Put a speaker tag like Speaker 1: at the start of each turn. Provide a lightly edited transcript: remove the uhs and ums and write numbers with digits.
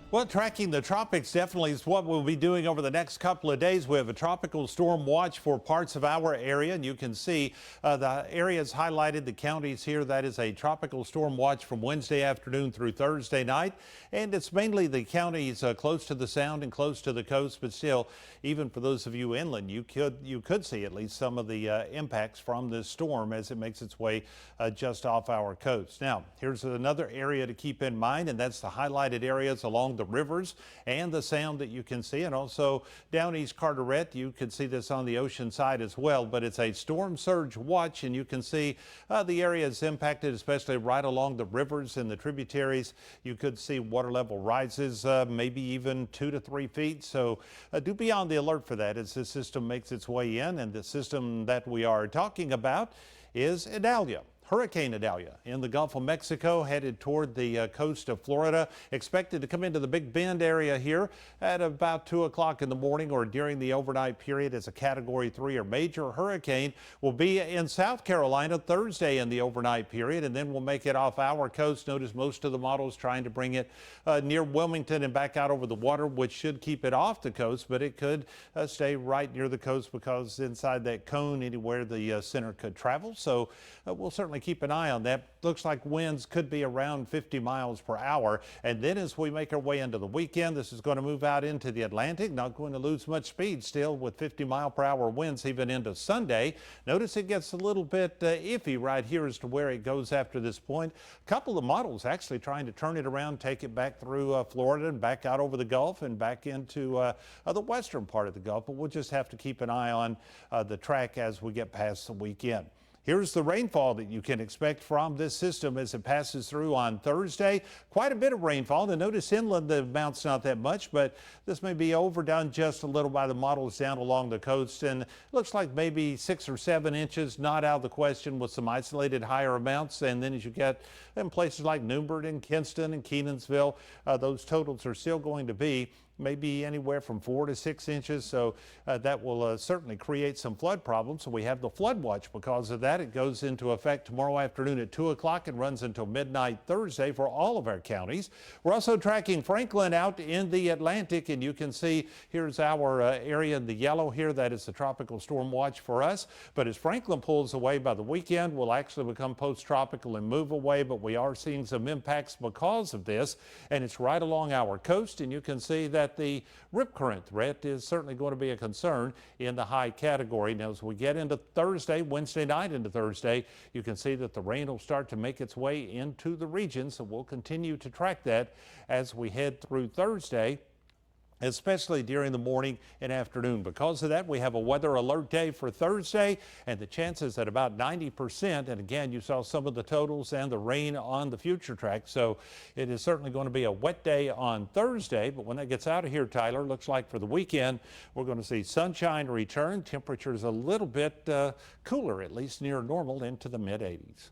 Speaker 1: Well, tracking the tropics definitely is what we'll be doing over the next couple of days. We have a tropical storm watch for parts of our area, and you can see the areas highlighted, the counties here. That is a tropical storm watch from Wednesday afternoon through Thursday night, and it's mainly the counties close to the sound and close to the coast. But still, even for those of you inland, you could see at least some of the impacts from this storm as it makes its way just off our coast. Now, here's another area to keep in mind, and that's the highlighted areas along the rivers and the sound that you can see, and also down East Carteret. You can see this on the ocean side as well, but it's a storm surge watch, and you can see the areas impacted, especially right along the rivers and the tributaries. You could see water level rises maybe even 2 to 3 feet, so do be on the alert for that as this system makes its way in. And the system that we are talking about is Idalia. Hurricane Idalia in the Gulf of Mexico, headed toward the coast of Florida, expected to come into the Big Bend area here at about 2 o'clock in the morning or during the overnight period as a Category 3 or major hurricane. Will be in South Carolina Thursday in the overnight period, and then we'll make it off our coast. Notice most of the models trying to bring it near Wilmington and back out over the water, which should keep it off the coast, but it could stay right near the coast because inside that cone anywhere the center could travel. So we'll certainly keep an eye on that. Looks like winds could be around 50 miles per hour. And then as we make our way into the weekend, this is going to move out into the Atlantic. Not going to lose much speed still with 50-mile-per-hour winds even into Sunday. Notice it gets a little bit iffy right here as to where it goes after this point. A couple of models actually trying to turn it around, take it back through Florida and back out over the Gulf and back into the western part of the Gulf. But we'll just have to keep an eye on the track as we get past the weekend. Here's the rainfall that you can expect from this system as it passes through on Thursday. Quite a bit of rainfall. And notice inland the amount's not that much, but this may be overdone just a little by the models down along the coast. And it looks like maybe 6 or 7 inches, not out of the question with some isolated higher amounts. And then as you get in places like Newbert and Kinston and Kenansville, those totals are still going to be maybe anywhere from 4 to 6 inches. So that will certainly create some flood problems. So we have the flood watch because of that. It goes into effect tomorrow afternoon at 2 o'clock and runs until midnight Thursday for all of our counties. We're also tracking Franklin out in the Atlantic, and you can see here's our area in the yellow here. That is the tropical storm watch for us. But as Franklin pulls away by the weekend, we'll actually become post-tropical and move away. But we are seeing some impacts because of this, and it's right along our coast. And you can see that the rip current threat is certainly going to be a concern in the high category. Now, as we get into Thursday, Wednesday night into Thursday, you can see that the rain will start to make its way into the region. So we'll continue to track that as we head through Thursday, especially during the morning and afternoon. Because of that, we have a weather alert day for Thursday, and the chances at about 90%. And again, you saw some of the totals and the rain on the future track. So it is certainly going to be a wet day on Thursday. But when that gets out of here, Tyler, looks like for the weekend, we're going to see sunshine return. Temperatures a little bit cooler, at least near normal, into the mid 80s.